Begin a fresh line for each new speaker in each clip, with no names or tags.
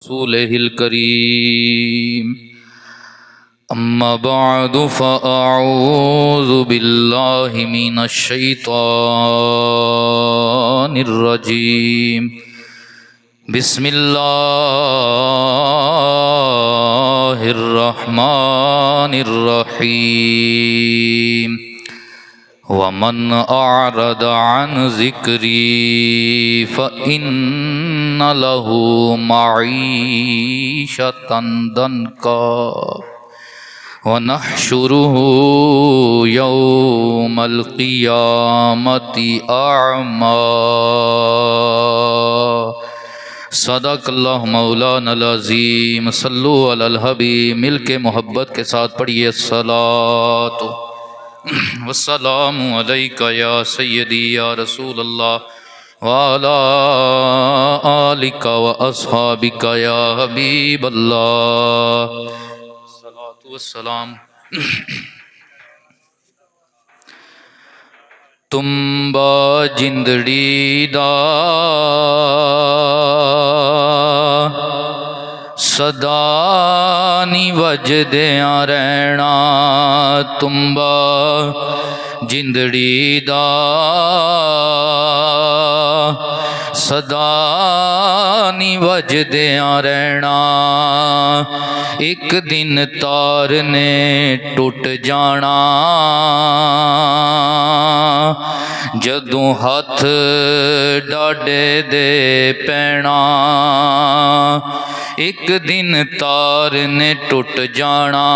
रसूलिहिल करीम। अम्मा बअदु फ़अऊज़ु बिल्लाहि मिनश शैतानिर रजीम। बिस्मिल्लाहिर रहमानिर रहीम। वमन अअरद अन ज़िक्री फ़इन्न लहू मईशतन दन्का वनहशुरुहु यौमल क़ियामति अअमा। सदक़ल्लाहु मौलानल अज़ीम। सल्लु अलल हबीब। मिल के मोहब्बत के साथ पढ़िए सलातो वस्सलामु अलैका या सय्यदी या रसूल अल्लाह व अला आलिका व अस्हाबिका या हबीब अल्लाह। सलातु वस्सलाम। तुम्बा जिंदड़ी दा सदा नी वजदियां रहना। तुम्बा जिंदड़ी दा सदा नी वजदियां रहना। एक दिन तार ने टुट जाना। जदों हथ डाडे दे पैना। एक दिन तार ने टुट जाना।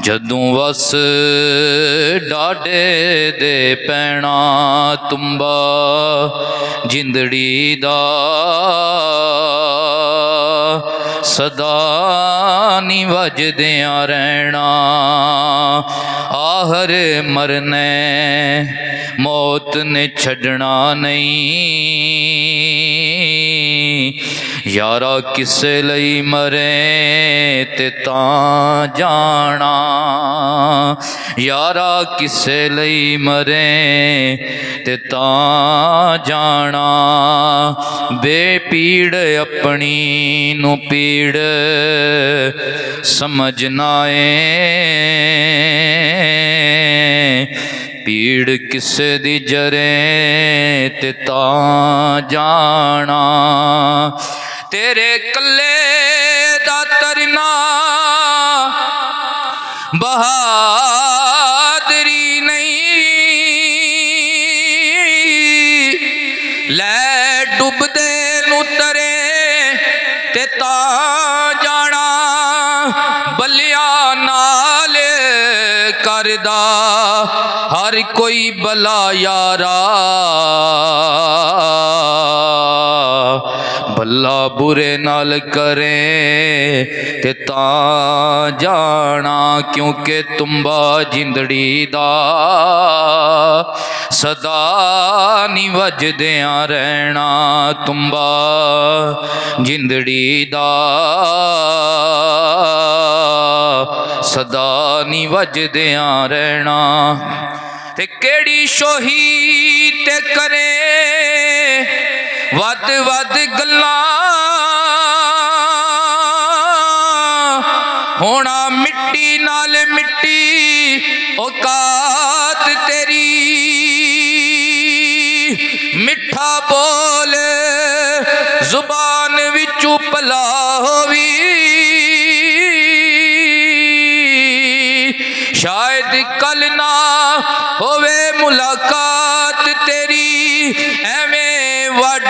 जदों वस डाडे दे पैना। तुम्बा जिंदड़ी दा सदा नी वजदियां रहना। आहर मरने मौत ने छड़ना नहीं। यारा किसे लई मरे ते तां जाना। यारा किसे लई मरे ते तां जाना। बेपीड़ अपनी नू पीड़ समझना पीड़ किसे दी जरे ते तां जाना। तेरे कल्ले दा तरना बहादरी नहीं। लै डुबदे नू तरे ते तां जाना। बलिया नाल करदा हर कोई भला यारा। भला बुरे नाल करे ते तां जाना। क्योंकि तुम्बा जिंदड़ी दा सदा नी वजदियां रहना। तुम्बा जिंदड़ी दा सदा नी वजदियां रहना। ते केड़ी शोही ते करे वद वद गल्लां। होना मिट्टी नाल मिट्टी औकात तेरी। मिठा बोल जुबान विचू भला होवी। शायद कल ना होवे मुलाकात तेरी। एवें वड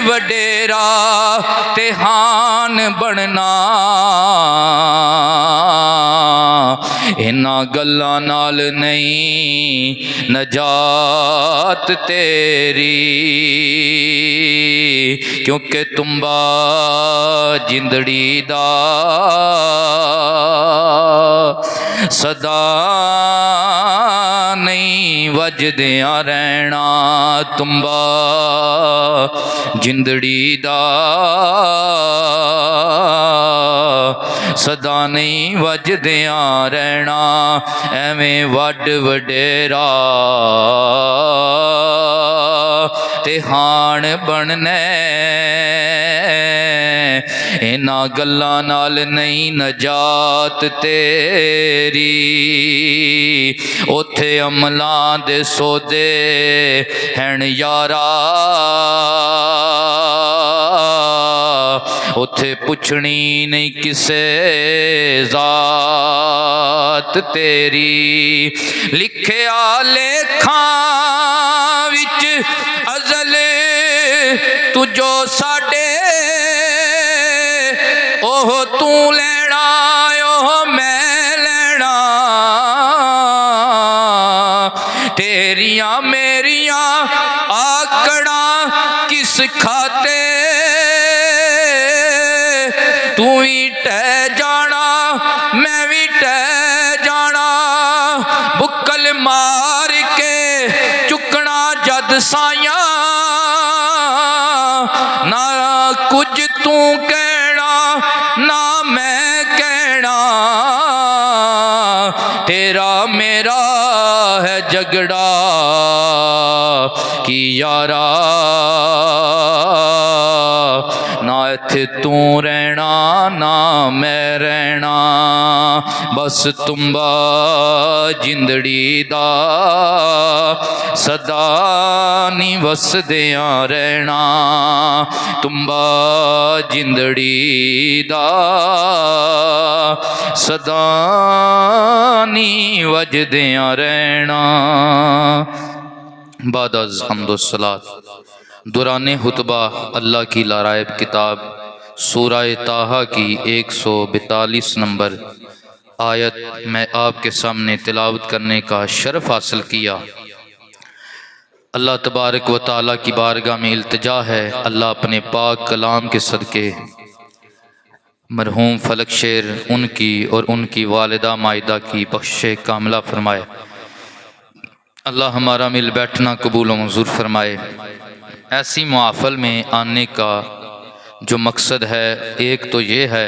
वडेरा ते हान बनना। इन्हां गल्लां नाल नहीं नजात तेरी। क्योंकि तुम्बा जिंदड़ी दा सदा नहीं वजदियां रहना। तुम्बा जिंदड़ी दा सदा नहीं वजदियां रहना। एवें वड वडेरा ते हाण बनना इन्हां गल्लां नाल नहीं नजात तेरी उथे अमलां दे सौदे हैन यारा उथे पुछनी नहीं किसे जात तेरी लिखिया लेखां विच अजल तुझो साडे ओह तू लेना ओह मैं लेना तेरिया मेरिया आकड़ा किस खाते तू भी टह जाना मैं भी टह जाना बुक्कल मार के चुकना जद साया ना कुछ तू कहना ना मैं कहना तेरा मेरा है झगड़ा कि यारा ना इत्थे तू रहना ना मैं रहना बस तुम्बा जिंदड़ी दा सदा नी वसदिया रहना तुम्बा जिंदड़ी दा सदा नी वजदिया रहना। बाद अज़ हम्दुस्सलात दुराने हुतबा अल्लाह की लारायब किताब सूरह ताहा की 142 नंबर आयत मैं आपके सामने तिलावत करने का शर्फ हासिल किया। अल्लाह तबारक व तआला की बारगाह में इल्तिजा है अल्लाह अपने पाक कलाम के सदके मरहूम फलक शेर उनकी और उनकी वालिदा मायदा की बख्शे कामला फरमाए। अल्लाह हमारा मिल बैठना कबूल व मंजूर फरमाए। ऐसी महफिल में आने का जो मकसद है एक तो ये है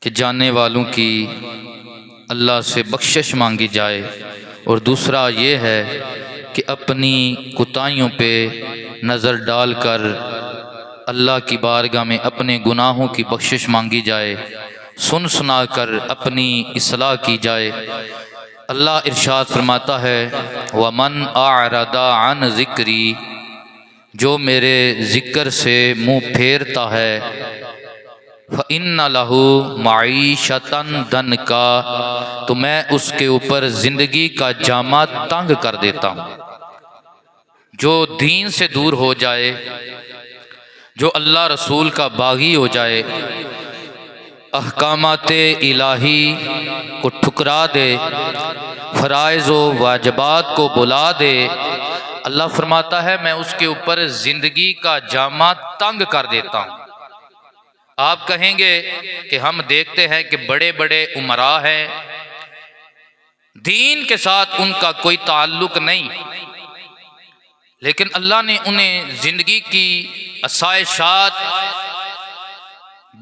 कि जाने वालों की अल्लाह से बख्शिश मांगी जाए और दूसरा ये है कि अपनी कुताहियों पे नज़र डालकर अल्लाह की बारगाह में अपने गुनाहों की बख्शिश मांगी जाए सुन सुना कर अपनी इस्लाह की जाए। अल्लाह इरशाद फरमाता है वमन आरदा अन ज़िक्री जो मेरे ज़िक्र से मुँह फेरता है फ़इन्ना लहू मईशतन दनका तो मैं उसके ऊपर ज़िंदगी का जामा तंग कर देता हूँ। जो दीन से दूर हो जाए जो अल्लाह रसूल का बागी हो जाए अहकामाते इलाही को ठुकरा दे फ़राइज़ व वाजिबात को बुला दे अल्लाह फरमाता है मैं उसके ऊपर ज़िंदगी का जामा तंग कर देता हूँ। आप कहेंगे कि हम देखते हैं कि बड़े बड़े उमरा हैं दीन के साथ उनका कोई ताल्लुक नहीं लेकिन अल्लाह ने उन्हें ज़िंदगी की आसाइशात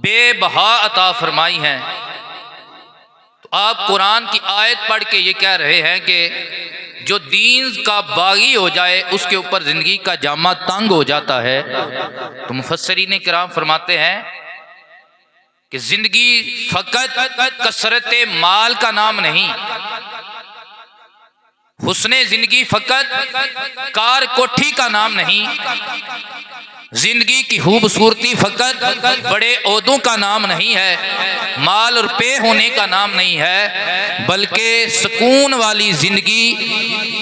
बेबहा अता फरमाई हैं। तो आप कुरान की आयत पढ़ के ये कह रहे हैं कि जो दीन का बागी हो जाए उसके ऊपर ज़िंदगी का जामा तंग हो जाता है। तो मुफस्सिरीन किराम फरमाते हैं कि ज़िंदगी फ़कत कसरत माल का नाम नहीं, हुस्ने ज़िंदगी फ़कत कार कोठी का नाम नहीं, जिंदगी की खूबसूरती फ़कत बड़े ओहदों का नाम नहीं है, माल और पे होने का नाम नहीं है, बल्कि सुकून वाली ज़िंदगी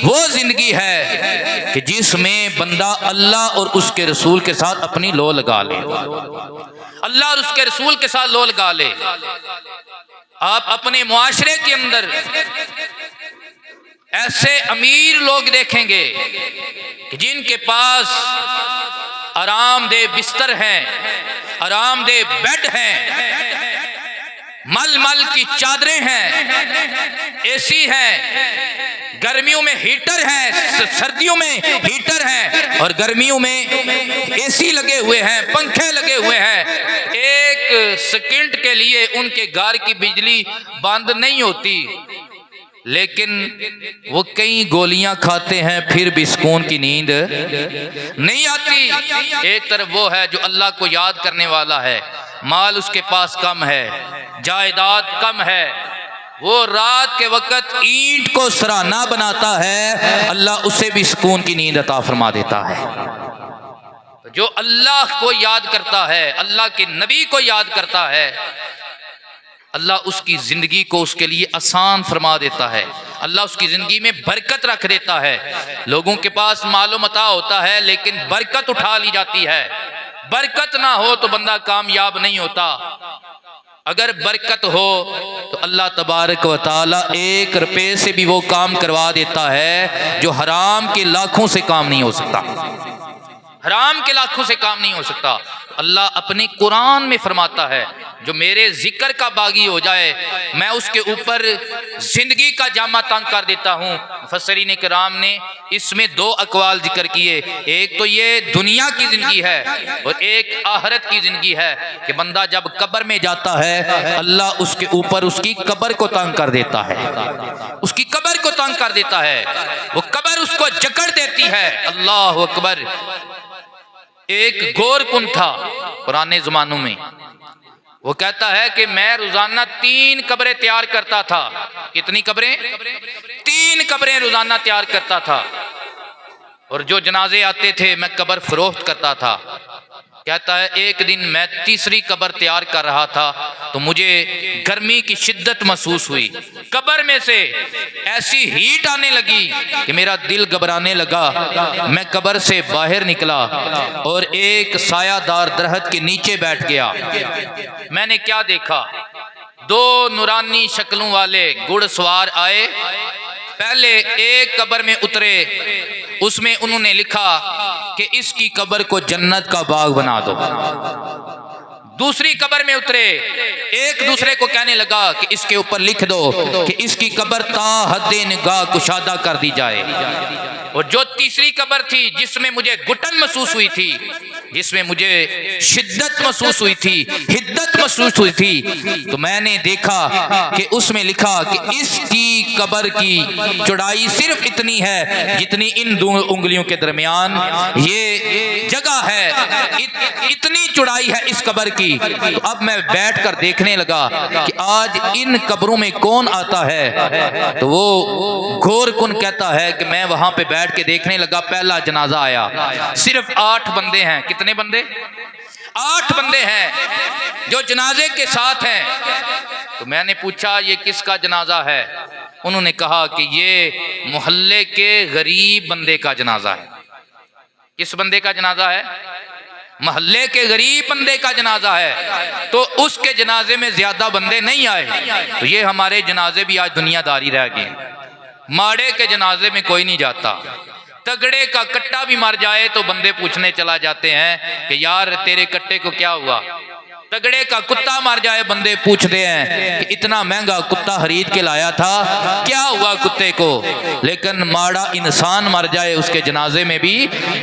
वो ज़िंदगी है कि जिसमें बंदा अल्लाह और उसके रसूल के साथ अपनी लो लगा ले, अल्लाह और उसके रसूल के साथ लो लगा ले। आप अपने मुआशरे के अंदर ऐसे अमीर लोग देखेंगे कि जिनके पास आरामदेह बिस्तर हैं, आरामदेह बेड हैं, मलमल की चादरें हैं, एसी है, गर्मियों में हीटर है, सर्दियों में हीटर है और गर्मियों में एसी लगे हुए हैं, पंखे लगे हुए हैं। एक सेकंड के लिए उनके घर की बिजली बंद नहीं होती। लेकिन वो कई गोलियां खाते हैं फिर भी सुकून की नींद नहीं आती। एक तरफ वो है जो अल्लाह को याद करने वाला है, माल उसके पास कम है, जायदाद कम है, वो रात के वक्त ईंट को सराहना बनाता है, अल्लाह उसे भी सुकून की नींद अता फरमा देता है। जो अल्लाह को याद करता है, अल्लाह के नबी को याद करता है, अल्लाह उसकी ज़िंदगी को उसके लिए आसान फरमा देता है, अल्लाह उसकी ज़िंदगी में बरकत रख देता है। लोगों के पास मालो मता होता है लेकिन बरकत उठा ली जाती है। बरकत ना हो तो बंदा कामयाब नहीं होता। अगर बरकत हो तो अल्लाह तबारक व तआला 1 रुपये से भी वो काम करवा देता है जो हराम के लाखों से काम नहीं हो सकता। हराम के लाखों से काम नहीं हो सकता। अल्लाह अपने कुरान में फरमाता है, जो मेरे जिक्र का बागी हो जाए मैं उसके ऊपर जिंदगी का जामा तंग कर देता हूँ। मुफस्सिरीन किराम ने इसमें 2 अकवाल जिक्र किए, एक तो ये दुनिया की जिंदगी है और एक आखिरत की जिंदगी है कि बंदा जब कब्र में जाता है अल्लाह उसके ऊपर उसकी कब्र को तंग कर देता है, उसकी कब्र को तंग कर देता है, वो कब्र उसको जकड़ देती है। अल्लाह अकबर। एक गोर कुन था पुराने जमानों में, वो कहता है कि मैं रोजाना 3 कब्रें तैयार करता था। कितनी कब्रें? 3 कब्रें रोजाना तैयार करता था, और जो जनाजे आते थे मैं कब्र फरोख्त करता था। कहता है एक दिन मैं तीसरी कब्र तैयार कर रहा था तो मुझे गर्मी की शिद्दत महसूस हुई। कब्र में से ऐसी हीट आने लगी कि मेरा दिल घबराने लगा। मैं कब्र से बाहर निकला और एक सायादार दरख्त के नीचे बैठ गया। मैंने क्या देखा, 2 नूरानी शक्लों वाले घुड़सवार आए। पहले एक कब्र में उतरे, उसमें उन्होंने लिखा कि इसकी कब्र को जन्नत का बाग बना दो। दूसरी कब्र में उतरे, एक दूसरे को कहने लगा कि इसके ऊपर लिख दो कि इसकी कब्र ता हद्दे निगाह कुशादा कर दी जाए। और जो तीसरी कब्र थी जिसमें मुझे घुटन महसूस हुई थी, जिसमें मुझे शिद्दत महसूस हुई थी, हिद्दत महसूस हुई थी, तो मैंने देखा कि उसमें लिखा कि इसकी कब्र की चौड़ाई सिर्फ इतनी है जितनी इन 2 उंगलियों के दरमियान ये जगह है, इतनी चौड़ाई है इस कब्र की। तो अब मैं बैठकर देखने लगा कि आज इन कब्रों में कौन आता है। तो वो घोर कुन कहता है कि मैं वहां पे बैठ के देखने लगा। पहला जनाजा आया, सिर्फ 8 बंदे हैं। कितने बंदे? 8 बंदे हैं जो जनाजे के साथ हैं। तो मैंने पूछा ये किसका जनाजा है? उन्होंने कहा कि ये मोहल्ले के गरीब बंदे का जनाजा है। किस बंदे का जनाजा है? मोहल्ले के गरीब बंदे का जनाजा है। तो उसके जनाजे में ज्यादा बंदे नहीं आए। तो ये हमारे जनाजे भी आज दुनियादारी रह गए। माड़े के जनाजे में कोई नहीं जाता। तगड़े का कट्टा भी मर जाए तो बंदे पूछने चला जाते हैं कि यार तेरे कट्टे को क्या हुआ। तगड़े का कुत्ता मर जाए बंदे पूछते हैं कि इतना महंगा कुत्ता खरीद के लाया था, क्या हुआ कुत्ते को। लेकिन माड़ा इंसान मर जाए उसके जनाजे में भी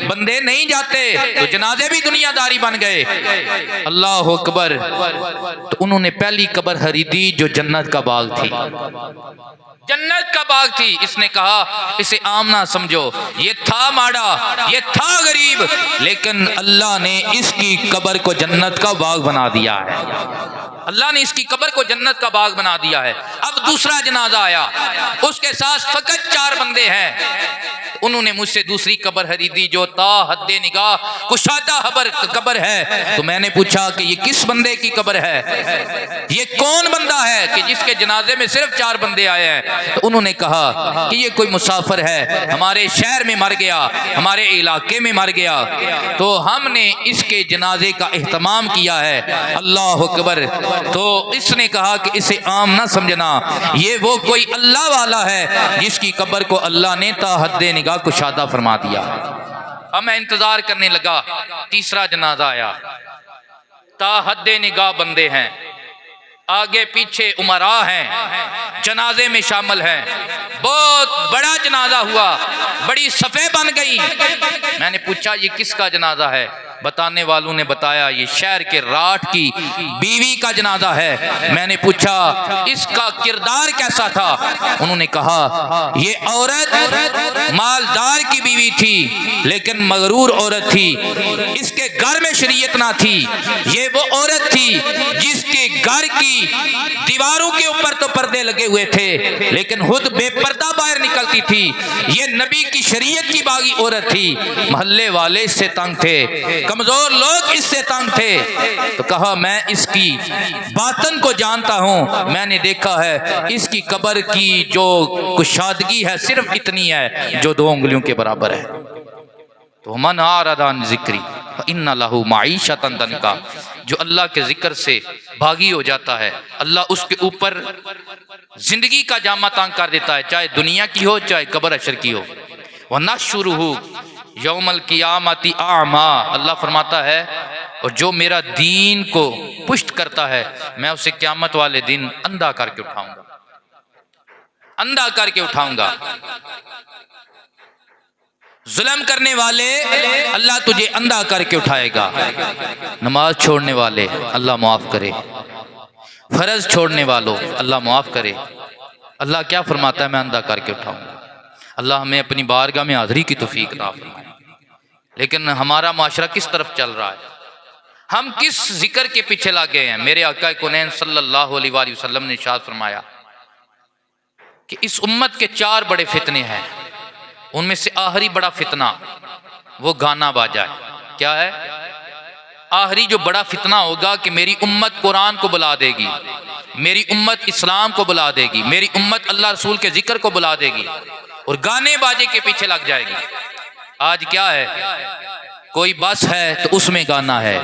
बंदे नहीं जाते। तो जनाजे भी दुनियादारी बन गए। अल्लाह अकबर। तो उन्होंने पहली कब्र खरीदी जो जन्नत का बाग थी, जन्नत का बाग थी। इसने कहा इसे आम ना समझो, ये था माड़ा, ये था गरीब, लेकिन अल्लाह ने इसकी कब्र को जन्नत का बाग बना दिया है। अल्लाह ने इसकी कब्र को जन्नत का बाग बना दिया है। अब दूसरा जनाजा आया, उसके साथ फकत 4 बंदे हैं। उन्होंने मुझसे दूसरी कब्र खरीदी जो ता हद्दे निगाह कुशादा कब्र है। तो मैंने पूछा कि ये किस बंदे की कब्र है, ये कौन बंदा है कि जिसके जनाजे में सिर्फ 4 बंदे आए हैं। तो उन्होंने कहा कि ये कोई मुसाफिर है, हमारे शहर में मर गया, हमारे इलाके में मर गया, तो हमने इसके जनाजे का एहतमाम किया है। अल्लाह अकबर। तो इसने कहा कि इसे आम ना समझना, ये वो कोई अल्लाह वाला है जिसकी कब्र को अल्लाह ने ता हद्दे निगाह कुशादा फरमा दिया। अब मैं इंतजार करने लगा, तीसरा जनाजा आया। ता हद्दे निगाह बंदे हैं, आगे पीछे उमरा हैं, जनाजे में शामिल हैं। बहुत बड़ा जनाजा हुआ, बड़ी सफ़े बन गई। मैंने पूछा ये किसका जनाजा है? बताने वालों ने बताया ये शहर के राठ की बीवी का जनाजा है। मैंने पूछा इसका किरदार कैसा था? उन्होंने कहा ये औरत मालदार की बीवी थी, लेकिन मगरूर औरत थी। इसके घर में शरीयत ना थी। ये वो औरत थी जिसके घर की दीवारों के ऊपर तो पर्दे लगे हुए थे, लेकिन खुद बेपर्दा बाहर निकलती थी। ये नबी की शरीयत की बागी औरत थी। मोहल्ले वाले इससे तंग थे, कमजोर लोग इससे तंग थे। तो कहा मैं इसकी बातन को जानता हूं, मैंने देखा है इसकी कब्र की जो कुशादगी है सिर्फ इतनी है जो 2 उंगलियों के बराबर है। तो मन आरदान जिक्री इन्ना लहू माईशतन दनका, जो अल्लाह के जिक्र से भागी हो जाता है अल्लाह उसके ऊपर जिंदगी का जामा तांग कर देता है, चाहे दुनिया की हो चाहे कब्र अशर की हो। वह नशुरुहु यौमल क़ियामती आमा, अल्लाह फरमाता है और जो मेरा दीन को पुष्ट करता है मैं उसे क़यामत वाले दिन अंधा करके उठाऊंगा, अंधा करके उठाऊंगा। जुल्म करने वाले अल्लाह तुझे अंधा करके उठाएगा। नमाज छोड़ने वाले अल्लाह माफ़ करे, फर्ज छोड़ने वालों अल्लाह माफ़ करे। अल्लाह क्या फरमाता है? मैं अंधा करके उठाऊंगा। अल्लाह हमें अपनी बारगाह में हाज़िरी की तौफीक अता फरमाए। लेकिन हमारा माशरा किस तरफ चल रहा है? हम किस जिक्र के पीछे लगे हैं? मेरे आका कौनैन सल्लल्लाहु अलैहि वसल्लम ने इरशाद फरमाया कि इस उम्मत के 4 बड़े फितने हैं। उनमें से आखिरी बड़ा फितना वो गाना बाजा है। क्या है? आखिरी जो बड़ा फितना होगा कि मेरी उम्मत कुरान को बुला देगी, मेरी उम्मत इस्लाम को बुला देगी, मेरी उम्मत अल्लाह रसूल के जिक्र को बुला देगी और गाने बाजे के पीछे लग जाएगी। आज क्या है? कोई बस है तो उसमें गाना है,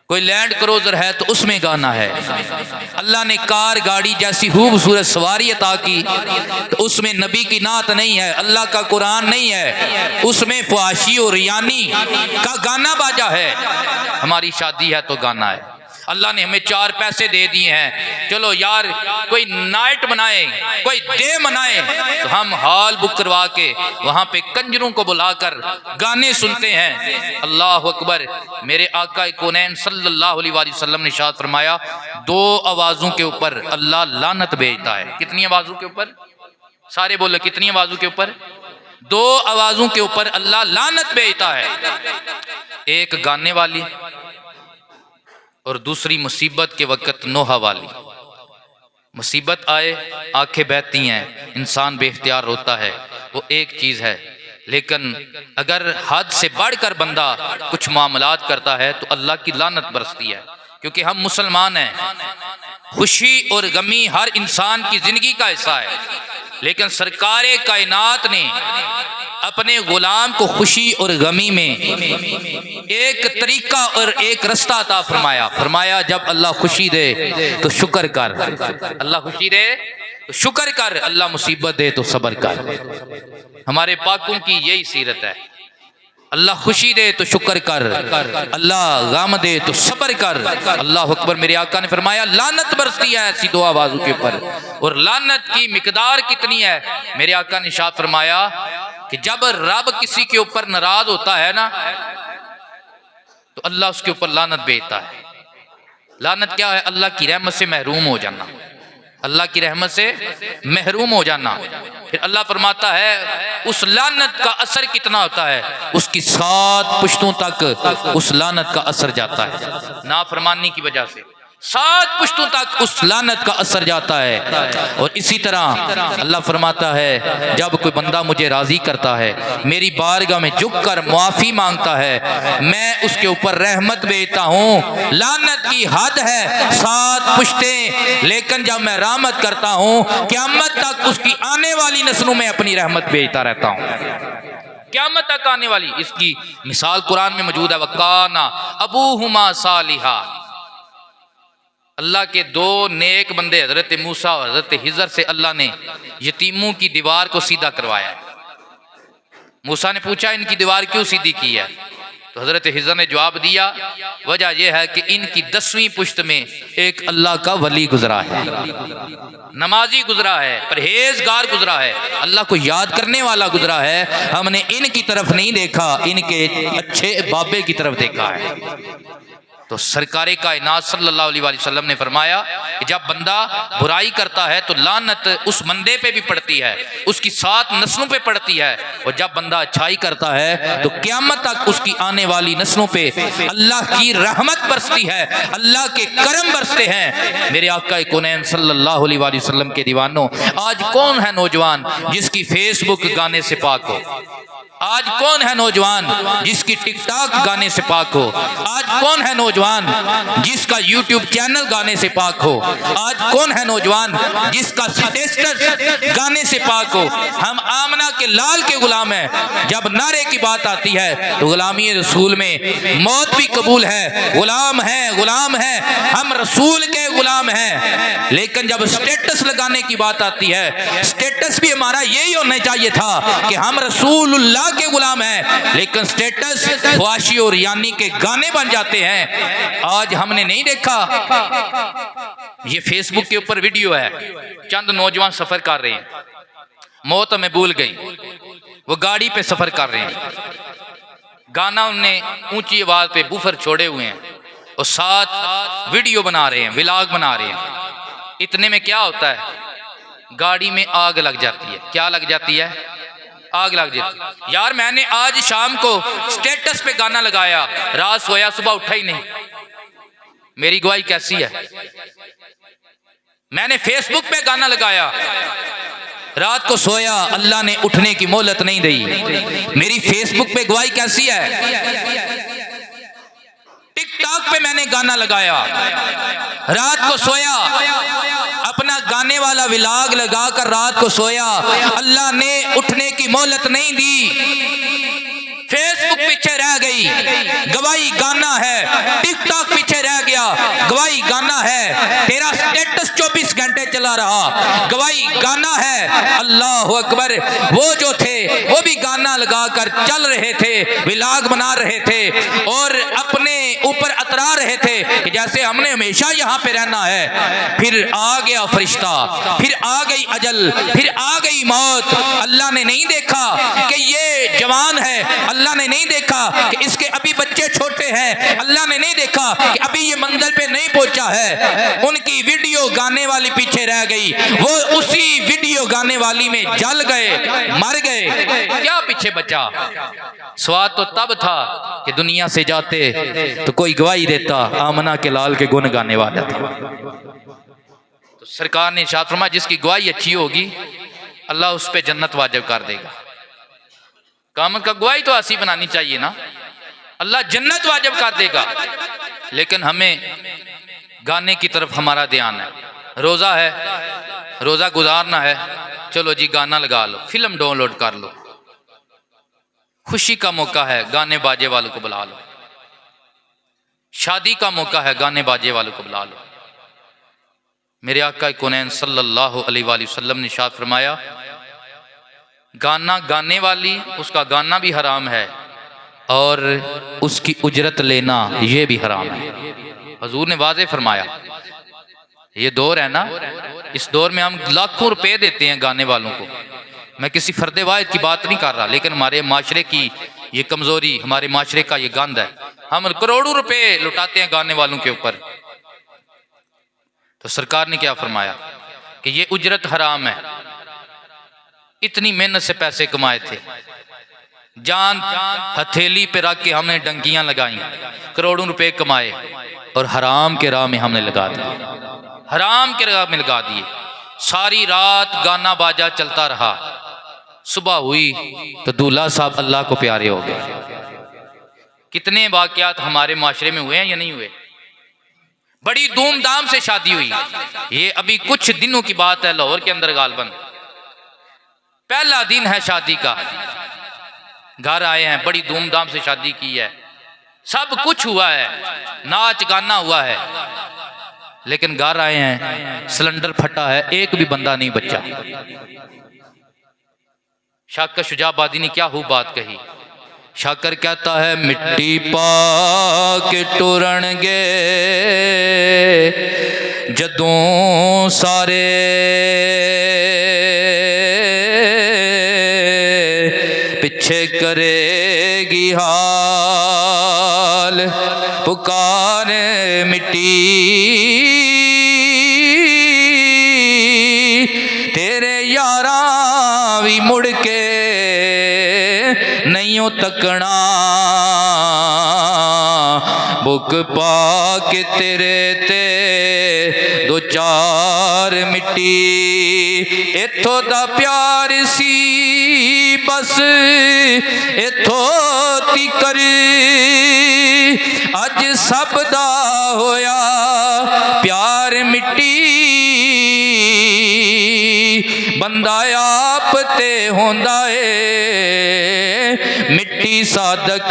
कोई लैंड क्रूजर है तो उसमें गाना है। अल्लाह ने कार गाड़ी जैसी खूबसूरत सवारी अता की तो उसमें नबी की नात नहीं है, अल्लाह का कुरान नहीं है, उसमें फ़हाशी और रियानी का गाना बाजा है। हमारी शादी है तो गाना है। अल्लाह ने हमें 4 पैसे दे दिए हैं, चलो यार कोई नाइट मनाए, कोई डे मनाए, तो हम हॉल बुक करवा के वहाँ पे कंजरों को बुलाकर गाने सुनते हैं। अल्लाह अकबर। मेरे आका कौनैन सल्लल्लाहु अलैहि वसल्लम ने इरशाद फरमाया 2 आवाज़ों के ऊपर अल्लाह लानत भेजता है। कितनी आवाज़ों के ऊपर? सारे बोले कितनी आवाज़ों के ऊपर? 2 आवाज़ों के ऊपर अल्लाह लानत भेजता है। एक गाने वाली और दूसरी मुसीबत के वक़्त नोहा वाली। मुसीबत आए आंखें बहती हैं, इंसान बेख्तियार होता है, वो एक चीज़ है। लेकिन अगर हद से बढ़कर बंदा कुछ मामलात करता है तो अल्लाह की लानत बरसती है। क्योंकि हम मुसलमान हैं, खुशी और गमी हर इंसान की ज़िंदगी का हिस्सा है। लेकिन सरकारे कायनात ने अपने गुलाम को खुशी और गमी में एक तरीका और एक रास्ता अता फरमाया। फरमाया जब अल्लाह खुशी दे तो शुक्र कर, अल्लाह खुशी दे तो शुक्र कर, अल्लाह मुसीबत दे तो सब्र कर। हमारे पाकों की यही सीरत है। अल्लाह खुशी दे तो शुक्र कर, अल्लाह गम दे तो सब्र कर। अल्लाह अकबर। मेरे आका ने फरमाया लानत बरसती है ऐसी 2 आवाज़ों के ऊपर। और लानत की मिकदार कितनी है? मेरे आका ने इरशाद फरमाया कि जब रब किसी के ऊपर नाराज होता है ना तो अल्लाह उसके ऊपर लानत भेजता है। लानत क्या है? अल्लाह की रहमत से महरूम हो जाना, अल्लाह की रहमत से महरूम हो जाना। फिर अल्लाह फरमाता है उस लानत का असर कितना होता है? उसकी 7 पुश्तों तक उस लानत का असर जाता है। नाफरमानी की वजह से 7 पुश्तों तक उस लानत का असर जाता है। और इसी तरह अल्लाह फरमाता है जब कोई बंदा मुझे राजी करता है, मेरी बारगाह में झुककर मुआफ़ी मांगता है, मैं उसके ऊपर रहमत भेजता हूँ। लानत की हद है 7 पुश्तें, लेकिन जब मैं रहमत करता हूँ क़यामत तक उसकी आने वाली नस्लों में अपनी रहमत भेजता रहता हूँ। क़यामत तक आने वाली। इसकी मिसाल कुरान में मौजूद है। वकाना अबूहुमा सालिहा। अल्लाह के 2 नेक बंदे हज़रत मूसा और हज़रत हिजर से अल्लाह ने यतीमों की दीवार को सीधा करवाया। मूसा ने पूछा इनकी दीवार क्यों सीधी की है? तो हज़रत हिज़र ने जवाब दिया, वजह यह है कि इनकी 10वीं पुश्त में एक अल्लाह का वली गुजरा है, नमाजी गुजरा है, परहेजगार गुजरा है, अल्लाह को याद करने वाला गुजरा है। हमने इनकी तरफ नहीं देखा, इनके अच्छे बाबे की तरफ देखा है। तो सरकारे कायनात सल्लल्लाहु अलैहि वसल्लम ने फरमाया कि जब बंदा बुराई करता है तो लानत उस बंदे पे भी पड़ती है, उसकी 7 नस्लों पे पड़ती है, और जब बंदा अच्छाई करता है तो क़यामत तक उसकी आने वाली नस्लों पे अल्लाह की रहमत बरसती है, अल्लाह के करम बरसते हैं। मेरे आका कौनैन सल्लल्लाहु अलैहि वसल्लम के दीवानों, आज कौन है नौजवान जिसकी फेसबुक गाने से पाक हो? आज कौन है नौजवान जिसकी टिकटॉक गाने से पाक हो? आज कौन है नौजवान जिसका यूट्यूब चैनल गाने से पाक हो? आज कौन है नौजवान जिसका स्टेटस गाने से पाक हो? हम आमना के लाल के गुलाम हैं। जब नारे की बात आती है तो गुलामी रसूल में मौत भी कबूल है, गुलाम है, गुलाम है, हम रसूल के गुलाम हैं। लेकिन जब स्टेटस लगाने की बात आती है, स्टेटस भी हमारा यही होना चाहिए था कि हम रसूलुल्लाह के गुलाम हैं, लेकिन स्टेटस ख्वाशी और यानी के गाने बन जाते हैं। आज हमने नहीं देखा, ये फेसबुक के ऊपर वीडियो है, चंद नौजवान सफर कर रहे हैं, मौत हमें भूल गई, वो गाड़ी पे सफर कर रहे हैं, गाना उनने ऊंची आवाज पे बूफर छोड़े हुए हैं और साथ वीडियो बना रहे हैं, व्लॉग बना रहे हैं। इतने में क्या होता है, गाड़ी में आग लग जाती है। क्या लग जाती है? आग लग जाती। यार मैंने आज शाम को स्टेटस पे गाना लगाया, रात सोया सुबह उठा ही नहीं, मेरी गवाही कैसी है? मैंने फेसबुक पे गाना लगाया, रात को सोया, अल्लाह ने उठने की मोहलत नहीं दी, मेरी फेसबुक पे गवाही कैसी है? टिकटॉक पे मैंने गाना लगाया, रात को सोया, अपना गाने वाला व्लॉग लगाकर रात को सोया, अल्लाह ने उठने की मोहलत नहीं दी। फेसबुक पीछे रह गई, गवाही गाना है। टिकटॉक पीछे रह गया, गवाही गाना है। तेरा स्टेटस 24 घंटे चला रहा, गवाही गाना है। अल्लाह अकबर। वो जो थे वो भी गाना लगाकर चल रहे थे, व्लॉग बना रहे थे और अपने ऊपर अतरा रहे थे कि जैसे हमने हमेशा यहाँ पे रहना है। फिर आ गया फरिश्ता, फिर आ गई अजल, फिर आ गई मौत। अल्लाह ने नहीं देखा कि ये जवान है, अल्लाह ने नहीं देखा कि इसके अभी बच्चे छोटे हैं, अल्लाह ने नहीं देखा कि अभी ये मंजिल पे नहीं पहुंचा है। उनकी वीडियो गाने वाली पीछे रह गई, वो उसी वीडियो गाने वाली में जल गए, मर गए। क्या पीछे बचा? स्वाद तो तब था कि दुनिया से जाते तो कोई गवाही देता, आमना के लाल के गुण गाने वाला था। तो सरकार ने इरशाद फरमाया जिसकी गवाही अच्छी होगी अल्लाह उस पर जन्नत वाजिब कर देगा। काम का गवाही तो ऐसी बनानी चाहिए ना, अल्लाह जन्नत वाजिब कर देगा। लेकिन हमें गाने की तरफ हमारा ध्यान है। रोज़ा है, रोज़ा गुजारना है, चलो जी गाना लगा लो, फिल्म डाउनलोड कर लो। खुशी का मौका है, गाने बाजे वालों को बुला लो। शादी का मौका है, गाने बाजे वालों को बुला लो। मेरे आका कौनैन सल्लल्लाहु अलैहि वसल्लम ने इरशाद फरमाया गाना गाने वाली, उसका गाना भी हराम है और उसकी उजरत लेना ये भी हराम है। हजूर ने वाज़े फरमाया। ये दौर है ना, इस दौर में हम लाखों रुपए देते हैं गाने वालों को। मैं किसी फर्दे वाहिद की बात नहीं कर रहा, लेकिन हमारे माशरे की ये कमजोरी, हमारे माशरे का ये गंद है। हम करोड़ों रुपए लुटाते हैं गाने वालों के ऊपर। तो सरकार ने क्या फरमाया कि ये उजरत हराम है। इतनी मेहनत से पैसे कमाए थे, जान हथेली पे रख के हमने डंकियां लगाई, करोड़ों रुपए कमाए और हराम के राह में हमने लगा दिए, हराम के राह में लगा दिए। सारी रात गाना बाजा चलता रहा, सुबह हुई तो दूल्हा साहब अल्लाह को प्यारे हो गए। कितने वाकयात हमारे माशरे में हुए हैं या नहीं हुए? बड़ी धूमधाम से शादी हुई। ये अभी कुछ दिनों की बात है, लाहौर के अंदर गालबन पहला दिन है शादी का। घर आए हैं, बड़ी धूमधाम से शादी की है, सब कुछ हुआ है, नाच गाना हुआ है, लेकिन घर आए हैं सिलेंडर फटा है, एक भी बंदा नहीं बचा। शाका शुजाबादी ने क्या हु बात कही, शाकर कहता है मिट्टी पा के टुरनगे जदों सारे पिछे करेगी हाल पुकार मिट्टी तेरे यारा भी मुड़ के नहीं तकना बुक पा के तेरे ते दो चार मिट्टी इथों दा प्यार सी बस इथों तिकर अज सब दा होया प्यार मिट्टी बंदा आप ते होंदा है मिट्टी साधक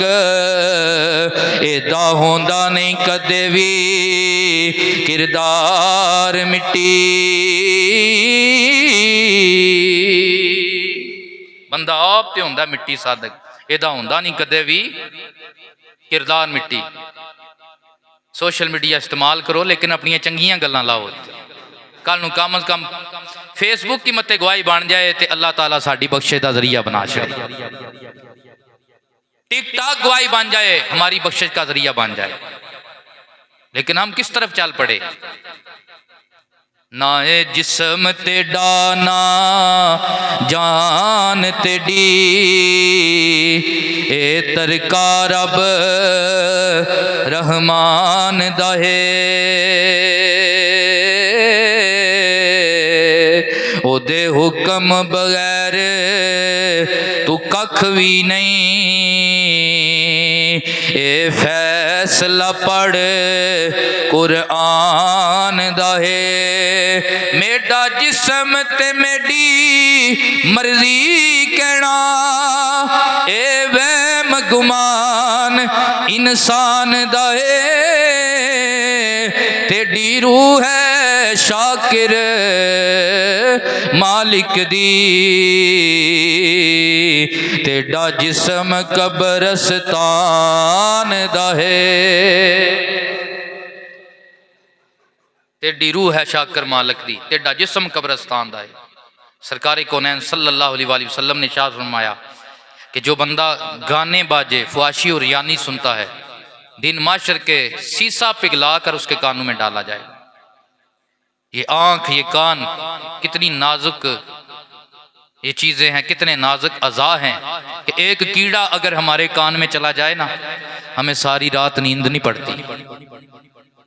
एदा होंदा नहीं कदे भी किरदार मिट्टी बंदा आप ते होंदा मिट्टी साधक एदा होंदा नहीं कदे भी किरदार मिट्टी। सोशल मीडिया इस्तेमाल करो लेकिन अपनी चंगियां गल्लां लाओ। कल नूं कम अज कम फेसबुक की मत्ते गवाही बन जाए तो अल्लाह ताला साड़ी बख्शे का जरिया बना छड़े। टिकटॉक गवाही बन जाए हमारी बख्शिश का जरिया बन जाए। लेकिन हम किस तरफ चल पड़े ना ए जिस्म ते डाना जान ते डी ए तरका रब रहमान दहे ओदे हुक्म बगैर तू कख भी नहीं ए फैसला पढ़ कुरआन दा है मेरा जिस्म ते मेरी मर्जी कहना ए वहम गुमान इंसान दा है तेरी रूह है शाकिर मालिक दी तेरा जिस्म कब्रस्तान दा है तेरी रूह है शाकिर मालिक दी तेरा जिस्म कब्रस्तान दा है। सरकार कौनैन सल्लल्लाहु अलैहि वसल्लम ने इरशाद फरमाया कि जो बंदा गाने बाजे ख्वाशी और यानी सुनता है दिन माशर के सीसा पिघला कर उसके कानों में डाला जाए। ये आंख ये कान कितनी नाजुक ये चीज़ें हैं, कितने नाजुक अज़ा हैं कि एक कीड़ा अगर हमारे कान में चला जाए ना हमें सारी रात नींद नहीं पड़ती।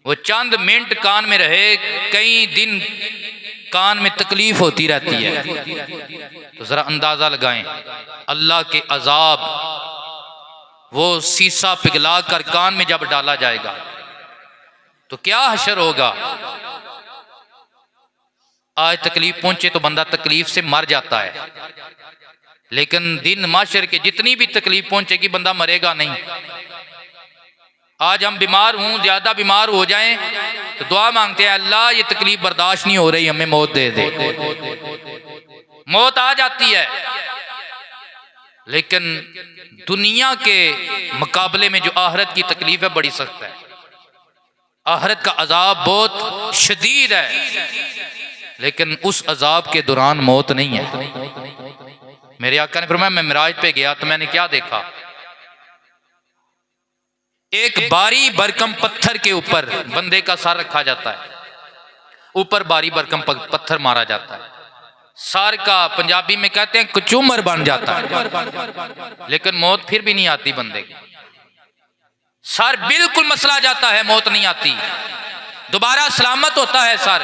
वो चंद मिनट कान में रहे कई दिन कान में तकलीफ होती रहती है। तो ज़रा अंदाज़ा लगाएं अल्लाह के अजाब वो सीसा पिघला कर कान में जब डाला जाएगा तो क्या हशर होगा। आज तकलीफ पहुंचे तो बंदा तकलीफ से मर जाता है लेकिन दिन माशर के जितनी भी तकलीफ पहुंचेगी बंदा मरेगा नहीं। आज हम बीमार हूं ज्यादा बीमार हो जाएं तो दुआ मांगते हैं अल्लाह ये तकलीफ बर्दाश्त नहीं हो रही हमें मौत दे दे। मौत आ जाती है लेकिन दुनिया के मुकाबले में जो आखिरत की तकलीफ है बड़ी सख्त है। आखिरत का अजाब बहुत शदीद है लेकिन उस अजाब के दौरान मौत नहीं है। मेरे आका ने फरमाया मैं मिराज पे गया तो मैंने क्या देखा, एक भारी भरकम पत्थर के ऊपर बंदे का सर रखा जाता है, ऊपर भारी भरकम पत्थर मारा जाता है, सर का पंजाबी में कहते हैं कचूमर बन जाता है लेकिन मौत फिर भी नहीं आती बंदे की। सर बिल्कुल मसला जाता है मौत नहीं आती, दोबारा सलामत होता है सर,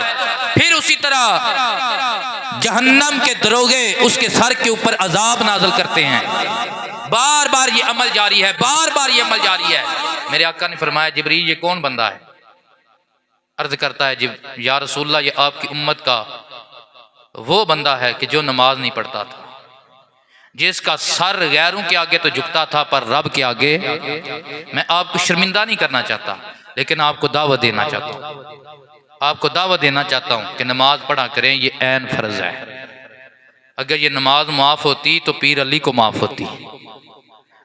फिर उसी तरह जहन्नम के दरोगे उसके सर के ऊपर अजाब नाज़िल करते हैं। बार बार ये अमल जारी है, बार बार ये अमल जारी है। मेरे आका ने फरमाया जिब्रील ये कौन बंदा है? अर्ज करता है या रसूलल्लाह ये आपकी उम्मत का वो बंदा है कि जो नमाज नहीं पढ़ता था, जिसका सर गैरों के आगे तो झुकता था पर रब के आगे। मैं आपको शर्मिंदा नहीं करना चाहता लेकिन आपको दावत देना चाहता हूँ, आपको दावत देना चाहता हूँ कि नमाज पढ़ा करें, ये ऐन फर्ज है। अगर ये नमाज माफ़ होती तो पीर अली को माफ़ होती,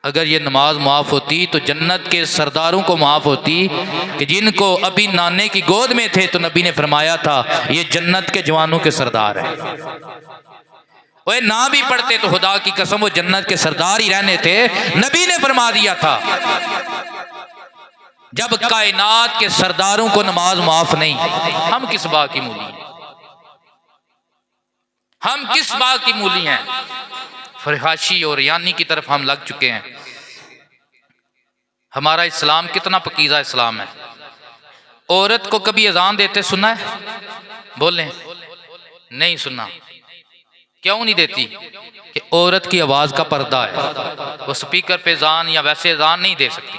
अगर ये नमाज मुआफ़ होती तो जन्नत के सरदारों को मुआफ़ होती कि जिनको अभी नाने की गोद में थे तो नबी ने फरमाया था ये जन्नत के जवानों के सरदार हैं। वो ना भी पढ़ते तो खुदा की कसम वो जन्नत के सरदार ही रहने थे। नबी ने फरमा दिया था जब कायनात के सरदारों को नमाज मुआफ़ नहीं, हम किस बात की मूली हैं? हम किस बात की मूली हैं? फरहाशी और यानी की तरफ हम लग चुके हैं। हमारा इस्लाम कितना पकीज़ा इस्लाम है। औरत को कभी अजान देते सुना है? बोलें, नहीं सुना। क्यों नहीं देती? कि औरत की आवाज़ का पर्दा है, वो स्पीकर पे अजान या वैसे अजान नहीं दे सकती।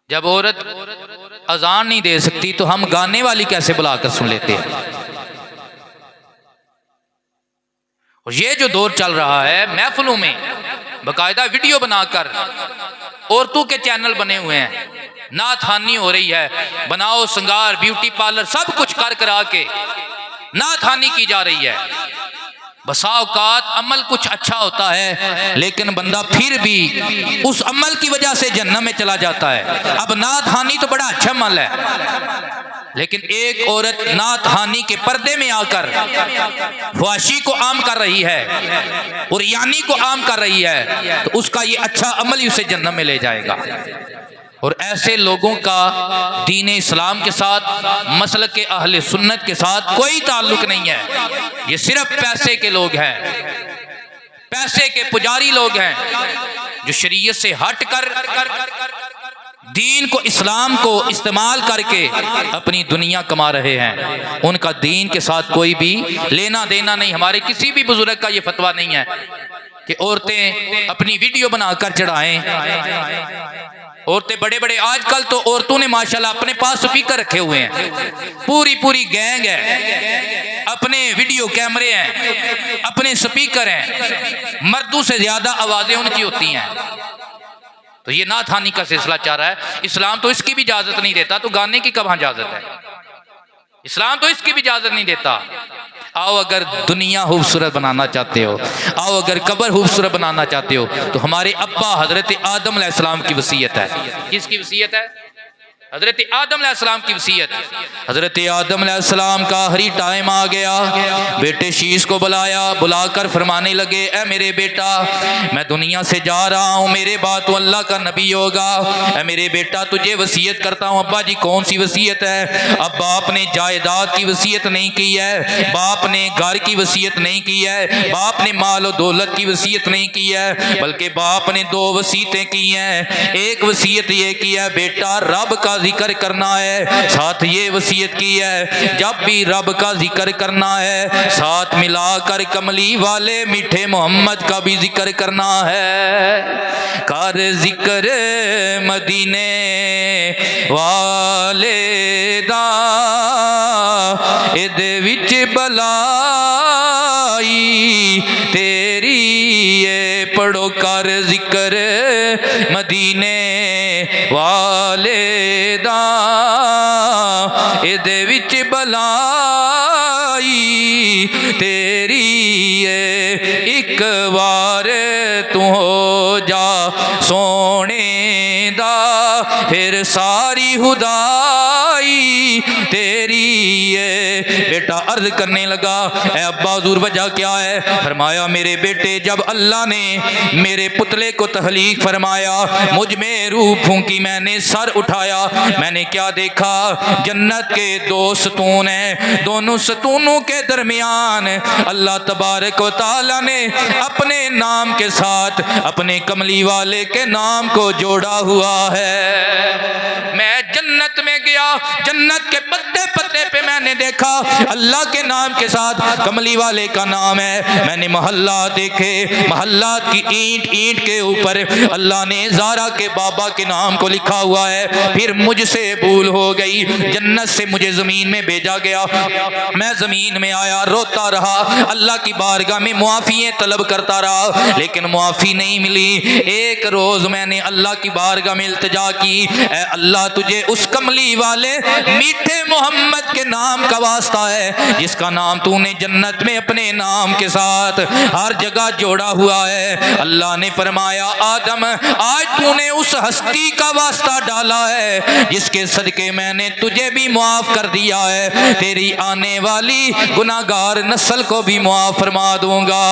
जब औरत अजान नहीं दे सकती तो हम गाने वाली कैसे बुलाकर सुन लेते हैं? और ये जो दौर चल रहा है, महफिलों में बाकायदा वीडियो बनाकर औरतों के चैनल बने हुए हैं, नाथानी हो रही है, बनाओ श्रृंगार ब्यूटी पार्लर सब कुछ कर करा के नाथानी की जा रही है। बसा औकात अमल कुछ अच्छा होता है लेकिन बंदा फिर भी उस अमल की वजह से जन्नत में चला जाता है। अब नाथानी तो बड़ा अच्छा अमल है, लेकिन एक औरत नाथानी के पर्दे में आकर ख्वाशी को आम कर रही है और यानी को आम कर रही है तो उसका ये अच्छा अमल ही उसे जन्नत में ले जाएगा। और ऐसे लोगों का दीन इस्लाम के साथ, मसलक के अहले सुन्नत के साथ कोई ताल्लुक नहीं है। ये सिर्फ पैसे के लोग हैं, पैसे के पुजारी लोग हैं जो शरीयत से हट कर दीन को, इस्लाम को इस्तेमाल करके अपनी दुनिया कमा रहे हैं। उनका दीन के साथ कोई भी लेना देना नहीं। हमारे किसी भी बुजुर्ग का ये फतवा नहीं है कि औरतें अपनी वीडियो बनाकर चढ़ाएं। औरतें बड़े बड़े, आजकल तो औरतों ने माशाल्लाह अपने पास स्पीकर रखे हुए हैं, पूरी पूरी गैंग है, अपने वीडियो कैमरे हैं, अपने स्पीकर हैं, मर्दों से ज्यादा आवाजें उनकी होती हैं। तो ये नाथानी का सिलसिला चाह रहा है। इस्लाम तो इसकी भी इजाजत नहीं देता, तो गाने की कहाँ इजाजत है? इस्लाम तो इसकी भी इजाजत नहीं देता। आओ अगर दुनिया खूबसूरत बनाना चाहते हो, आओ अगर कब्र खूबसूरत बनाना चाहते हो तो हमारे अब्बा हजरत आदम अलैहिस्सलाम की वसीयत है। किसकी वसीयत है? हजरत आदम अलैहिस्सलाम की वसीयत। हजरत आदम अलैहिस्सलाम का आखिरी टाइम आ गया, बेटे शीश को बुलाया, बुलाकर फरमाने लगे, ए मेरे बेटा मैं दुनिया से जा रहा हूँ, मेरे बाद तो अल्लाह का नबी होगा। ए मेरे बेटा तुझे वसीयत करता हूँ। अब्बा जी कौन सी वसीयत है? अब बाप ने जायदाद की वसीयत नहीं की है, बाप ने घर की वसीयत नहीं की है, बाप ने माल और दौलत की वसीयत नहीं की है, बल्कि बाप ने दो वसीयतें की हैं। एक वसीयत ये की है बेटा रब का जिक्र करना है, साथ ये वसीयत की है जब भी रब का जिक्र करना है साथ मिलाकर कमली वाले मीठे मोहम्मद का भी जिक्र करना है। कर जिक्र मदीने वाले दा इहदे विच भलाई तेरी ये पढ़ो। कर जिक्र मदीने वाले दा इहदे विच भलाई तेरी ये एक बार तू हो जा सोने दा फिर सारी हुदाई तेरी है। बेटा अर्ज करने लगा, ए अब्बा हुजूर वजह क्या है? फरमाया मेरे बेटे जब अल्लाह ने मेरे पुतले को तहलीक फरमाया, मुझ में रूह फूंकी, मैंने सर उठाया, मैंने क्या देखा? जन्नत के दो सतून हैं, दोनों सतूनों के दरमियान अल्लाह तबारक व तआला ने अपने नाम के साथ अपने कमली वाले के नाम को जोड़ा हुआ है। मैं जन्नत में गया, जन्नत के पत्ते पत्ते पे मैंने देखा अल्लाह के नाम के साथ कमली वाले का नाम है। मैंने मोहल्ला देखे, मोहल्ला की ईंट ईंट के ऊपर अल्लाह ने ज़ारा के बाबा के नाम को लिखा हुआ है। फिर मुझसे भूल हो गई, जन्नत से मुझे ज़मीन में भेजा गया, मैं ज़मीन में आया, रोता रहा, अल्लाह की बारगाह में मुआफ़ी तलब करता रहा, लेकिन मुआफ़ी नहीं मिली। एक रोज़ मैंने अल्लाह की बारगाह में इल्तिजा की, ए अल्लाह तुझे उस कमली वाले मीठे मोहम्मद के नाम का वास्ता है, जिसका नाम तूने जन्नत में अपने नाम के साथ हर जगह जोड़ा हुआ है। अल्लाह ने फरमाया आदम आज तूने उस हस्ती का वास्ता डाला है जिसके सदके मैंने तुझे भी मुआफ कर दिया है, तेरी आने वाली गुनाहगार नस्ल को भी मुआफ फरमा दूंगा।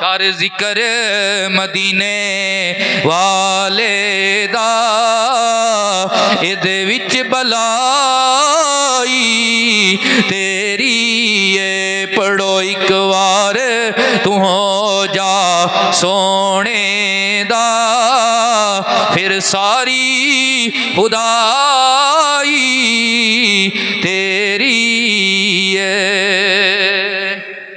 कर जिक्र मदीने वाले दा इहदे विच भलाई तेरी ए पढ़ो एक बार तू हो जा सोने दा, फिर सारी खुदाई तेरी है।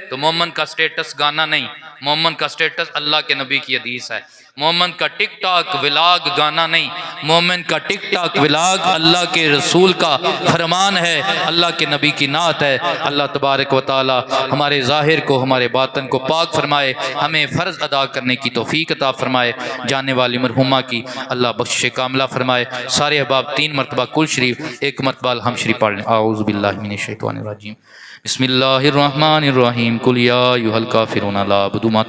तो मोमन का स्टेटस गाना नहीं, मोमन का स्टेटस अल्लाह के नबी की हदीस है। मोमन का टिक टाक विलाग गाना नहीं, मोमन का टिक टाक विलाग अल्लाह के रसूल का फरमान है, अल्लाह के नबी की नात है। अल्लाह तबारक व तआला हमारे ज़ाहिर को हमारे बातन को पाक फरमाए, हमें फ़र्ज़ अदा करने की तौफ़ीक अता फरमाए। जाने वाली मरहुमा की अल्लाह बख्शिश कामला फरमाए। सारे अहबाब 3 मरतबा कुल शरीफ 1 मरतबा हम शरीफ पढ़ लें। आऊज़ु बिल्लाहि मिनश शैतानिर रजीम। बिस्मिल्लाहिर रहमानिर रहीम। कुल या अय्युहल काफ़िरून ला अअबुदु मा